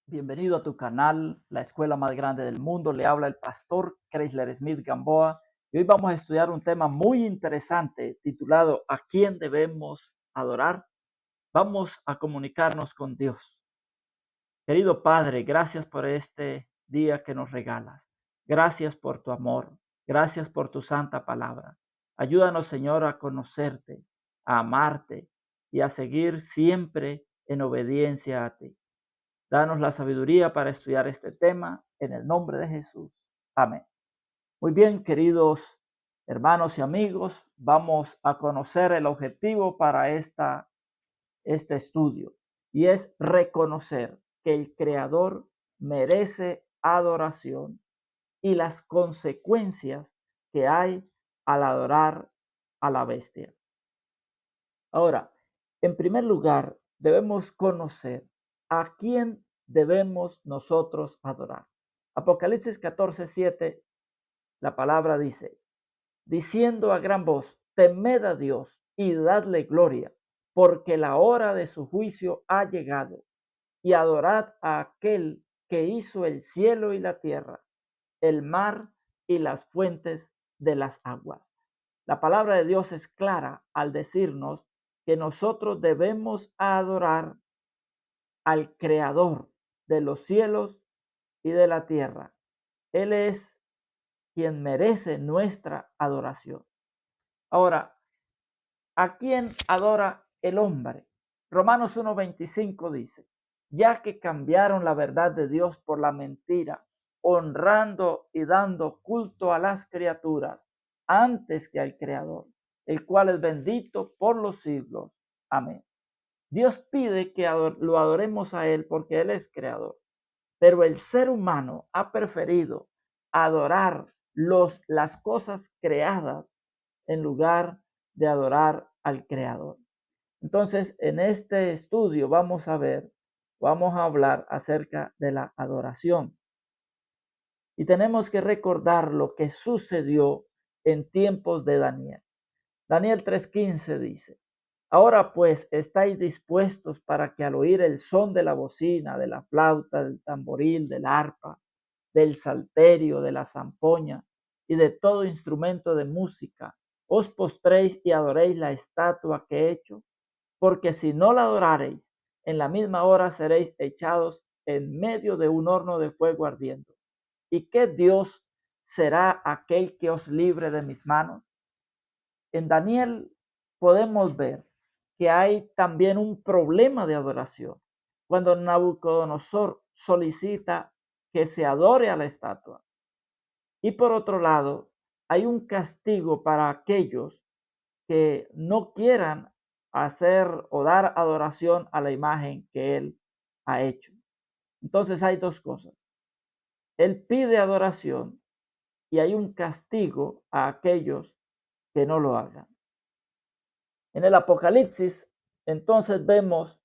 Bienvenido a tu canal, la escuela más grande del mundo. Le habla el pastor Chrysler Smith Gamboa y hoy vamos a estudiar un tema muy interesante titulado ¿A quién debemos adorar? Vamos a comunicarnos con Dios. Querido Padre, gracias por este día que nos regalas. Gracias por tu amor. Gracias por tu santa palabra. Ayúdanos, Señor, a conocerte, a amarte y a seguir siempre en obediencia a ti. Danos la sabiduría para estudiar este tema en el nombre de Jesús. Amén. Muy bien, queridos hermanos y amigos, vamos a conocer el objetivo para este estudio y es reconocer que el Creador merece adoración y las consecuencias que hay al adorar a la bestia. Ahora, en primer lugar, debemos conocer a quién debemos nosotros adorar. Apocalipsis 14:7, la palabra dice, diciendo a gran voz, temed a Dios y dadle gloria, porque la hora de su juicio ha llegado, y adorad a aquel que hizo el cielo y la tierra, el mar y las fuentes de las aguas. La palabra de Dios es clara al decirnos que nosotros debemos adorar al Creador de los cielos y de la tierra. Él es quien merece nuestra adoración. Ahora, ¿a quién adora el hombre? Romanos 1:25 dice, ya que cambiaron la verdad de Dios por la mentira, honrando y dando culto a las criaturas antes que al Creador, el cual es bendito por los siglos. Amén. Dios pide que lo adoremos a Él porque Él es creador, pero el ser humano ha preferido adorar las cosas creadas en lugar de adorar al Creador. Entonces, en este estudio vamos a hablar acerca de la adoración. Y tenemos que recordar lo que sucedió en tiempos de Daniel. Daniel 3:15 dice, ahora pues estáis dispuestos para que al oír el son de la bocina, de la flauta, del tamboril, del arpa, del salterio, de la zampoña y de todo instrumento de música, os postréis y adoréis la estatua que he hecho, porque si no la adorareis, en la misma hora seréis echados en medio de un horno de fuego ardiendo. ¿Y qué Dios será aquel que os libre de mis manos? En Daniel podemos ver que hay también un problema de adoración. Cuando Nabucodonosor solicita que se adore a la estatua. Y por otro lado, hay un castigo para aquellos que no quieran hacer o dar adoración a la imagen que él ha hecho. Entonces hay dos cosas. Él pide adoración y hay un castigo a aquellos que no lo hagan. En el Apocalipsis, entonces vemos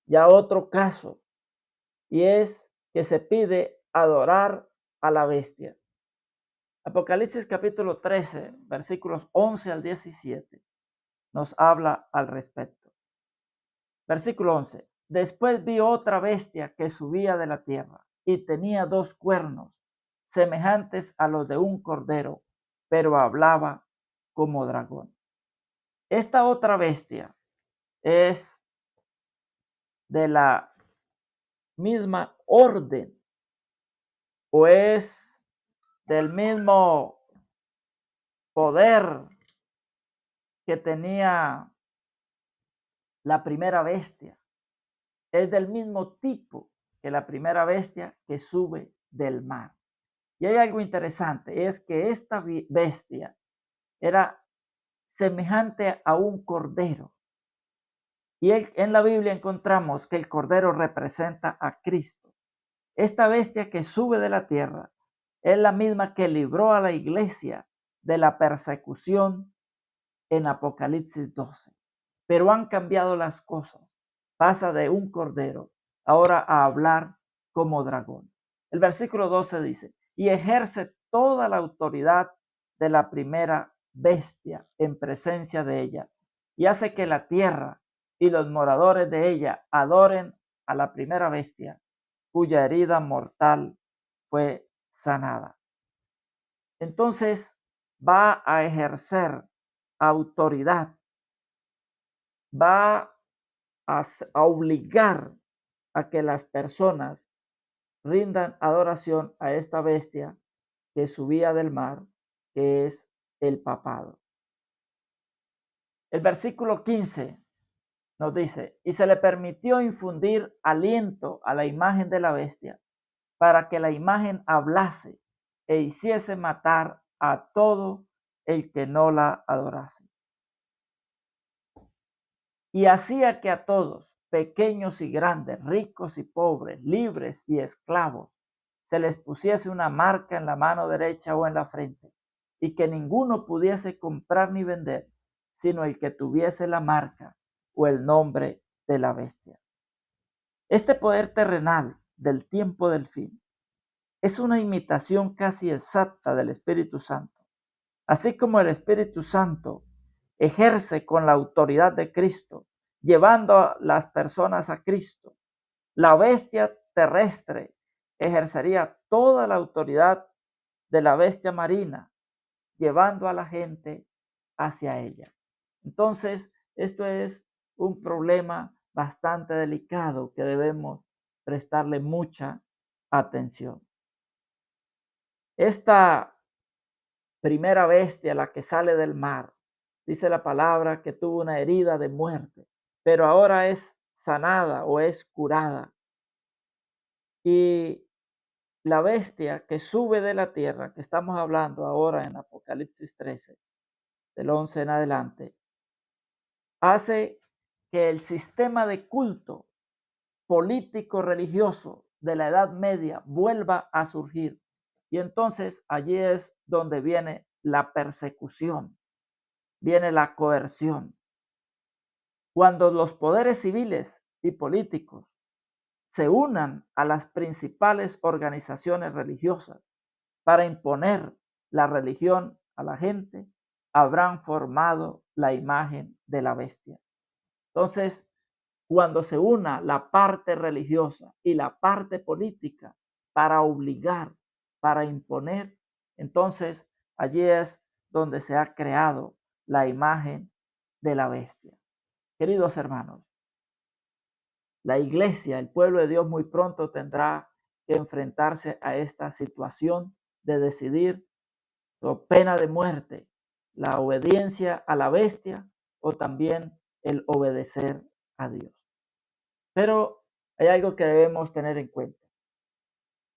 ya otro caso y es que se pide adorar a la bestia. Apocalipsis capítulo 13, versículos 11 al 17, nos habla al respecto. Versículo 11. Después vi otra bestia que subía de la tierra y tenía dos cuernos, semejantes a los de un cordero, pero hablaba como dragón. Esta otra bestia es de la misma orden o es del mismo poder que tenía la primera bestia. Es del mismo tipo que la primera bestia que sube del mar. Y hay algo interesante, es que esta bestia era semejante a un cordero. Y en la Biblia encontramos que el cordero representa a Cristo. Esta bestia que sube de la tierra es la misma que libró a la iglesia de la persecución en Apocalipsis 12. Pero han cambiado las cosas. Pasa de un cordero ahora a hablar como dragón. El versículo 12 dice, y ejerce toda la autoridad de la primera bestia en presencia de ella, y hace que la tierra y los moradores de ella adoren a la primera bestia, cuya herida mortal fue sanada. Entonces va a ejercer autoridad, va a obligar a que las personas rindan adoración a esta bestia que subía del mar, que es el papado. El versículo 15 nos dice, y se le permitió infundir aliento a la imagen de la bestia para que la imagen hablase e hiciese matar a todo el que no la adorase. Y hacía que a todos, pequeños y grandes, ricos y pobres, libres y esclavos, se les pusiese una marca en la mano derecha o en la frente, y que ninguno pudiese comprar ni vender, sino el que tuviese la marca o el nombre de la bestia. Este poder terrenal del tiempo del fin es una imitación casi exacta del Espíritu Santo. Así como el Espíritu Santo ejerce con la autoridad de Cristo, llevando a las personas a Cristo, la bestia terrestre ejercería toda la autoridad de la bestia marina, llevando a la gente hacia ella. Entonces, esto es un problema bastante delicado que debemos prestarle mucha atención. Esta primera bestia, la que sale del mar, dice la palabra que tuvo una herida de muerte, pero ahora es sanada o es curada. Y la bestia que sube de la tierra, que estamos hablando ahora en Apocalipsis 13, del 11 en adelante, hace que el sistema de culto político religioso de la Edad Media vuelva a surgir. Y entonces allí es donde viene la persecución, viene la coerción. Cuando los poderes civiles y políticos se unan a las principales organizaciones religiosas para imponer la religión a la gente, habrán formado la imagen de la bestia. Entonces, cuando se una la parte religiosa y la parte política para obligar, para imponer, entonces allí es donde se ha creado la imagen de la bestia. Queridos hermanos, la iglesia, el pueblo de Dios muy pronto tendrá que enfrentarse a esta situación de decidir o pena de muerte, la obediencia a la bestia o también el obedecer a Dios. Pero hay algo que debemos tener en cuenta.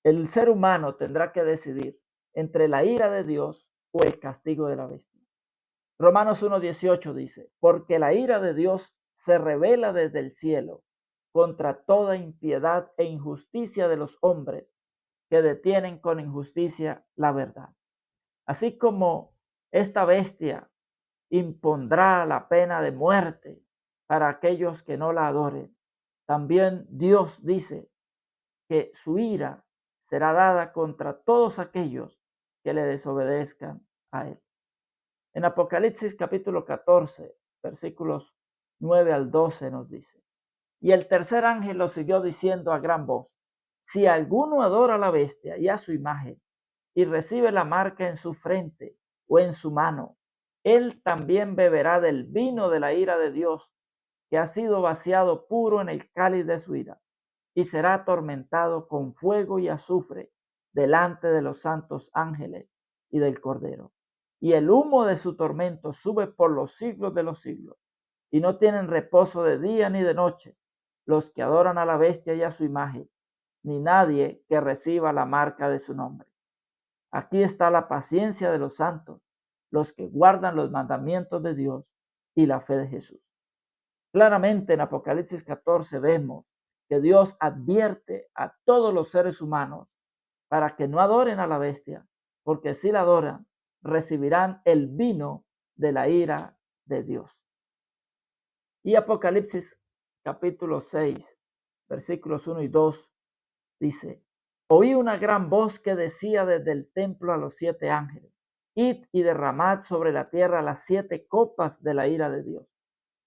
El ser humano tendrá que decidir entre la ira de Dios o el castigo de la bestia. Romanos 1:18 dice, porque la ira de Dios se revela desde el cielo contra toda impiedad e injusticia de los hombres que detienen con injusticia la verdad. Así como esta bestia impondrá la pena de muerte para aquellos que no la adoren, también Dios dice que su ira será dada contra todos aquellos que le desobedezcan a él. En Apocalipsis capítulo 14, versículos 9 al 12 nos dice, y el tercer ángel lo siguió diciendo a gran voz, si alguno adora a la bestia y a su imagen y recibe la marca en su frente o en su mano, él también beberá del vino de la ira de Dios, que ha sido vaciado puro en el cáliz de su ira, y será atormentado con fuego y azufre delante de los santos ángeles y del Cordero. Y el humo de su tormento sube por los siglos de los siglos, y no tienen reposo de día ni de noche los que adoran a la bestia y a su imagen, ni nadie que reciba la marca de su nombre. Aquí está la paciencia de los santos, los que guardan los mandamientos de Dios y la fe de Jesús. Claramente en Apocalipsis 14 vemos que Dios advierte a todos los seres humanos para que no adoren a la bestia, porque si la adoran, recibirán el vino de la ira de Dios. Y Apocalipsis capítulo 6, versículos 1 y 2 dice, oí una gran voz que decía desde el templo a los 7 ángeles, id y derramad sobre la tierra las 7 copas de la ira de Dios.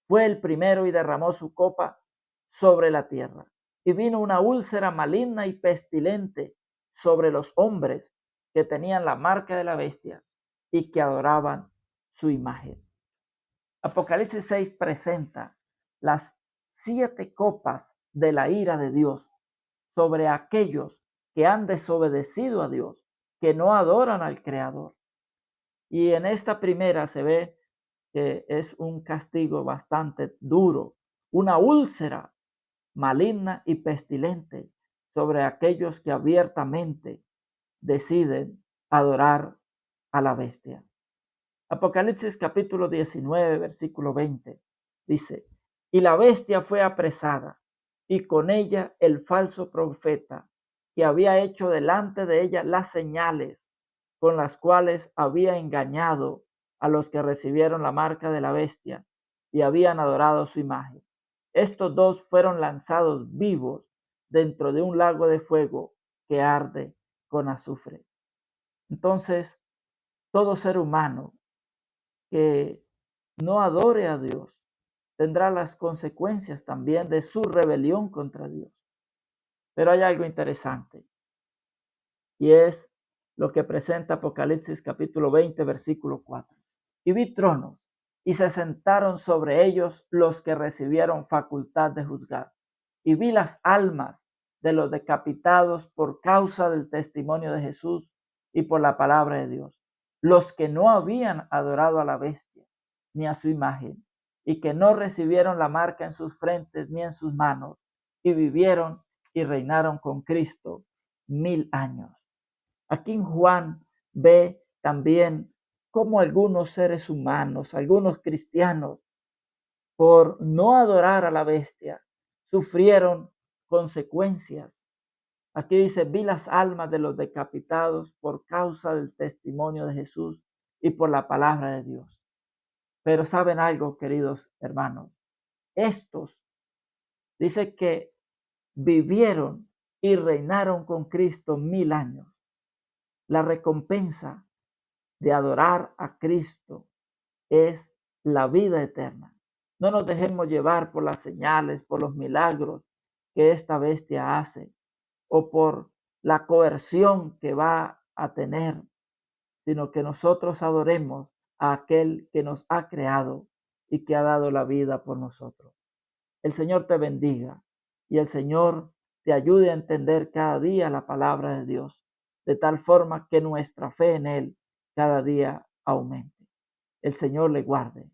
Fue el primero y derramó su copa sobre la tierra, y vino una úlcera maligna y pestilente sobre los hombres que tenían la marca de la bestia y que adoraban su imagen. Apocalipsis 6 presenta las 7 copas de la ira de Dios sobre aquellos que han desobedecido a Dios, que no adoran al Creador. Y en esta primera se ve que es un castigo bastante duro, una úlcera maligna y pestilente sobre aquellos que abiertamente deciden adorar a la bestia. Apocalipsis capítulo 19, versículo 20 dice: y la bestia fue apresada, y con ella el falso profeta, que había hecho delante de ella las señales con las cuales había engañado a los que recibieron la marca de la bestia y habían adorado su imagen. Estos dos fueron lanzados vivos dentro de un lago de fuego que arde con azufre. Entonces, todo ser humano que no adore a Dios tendrá las consecuencias también de su rebelión contra Dios. Pero hay algo interesante, y es lo que presenta Apocalipsis capítulo 20, versículo 4. Y vi tronos, y se sentaron sobre ellos los que recibieron facultad de juzgar. Y vi las almas de los decapitados por causa del testimonio de Jesús y por la palabra de Dios, los que no habían adorado a la bestia ni a su imagen, y que no recibieron la marca en sus frentes ni en sus manos, y vivieron y reinaron con Cristo 1000 años. Aquí en Juan ve también cómo algunos seres humanos, algunos cristianos, por no adorar a la bestia, sufrieron consecuencias. Aquí dice: vi las almas de los decapitados por causa del testimonio de Jesús y por la palabra de Dios. Pero ¿saben algo, queridos hermanos? Estos dice que vivieron y reinaron con Cristo 1000 años. La recompensa de adorar a Cristo es la vida eterna. No nos dejemos llevar por las señales, por los milagros que esta bestia hace o por la coerción que va a tener, sino que nosotros adoremos a aquel que nos ha creado y que ha dado la vida por nosotros. El Señor te bendiga y el Señor te ayude a entender cada día la palabra de Dios, de tal forma que nuestra fe en Él cada día aumente. El Señor le guarde.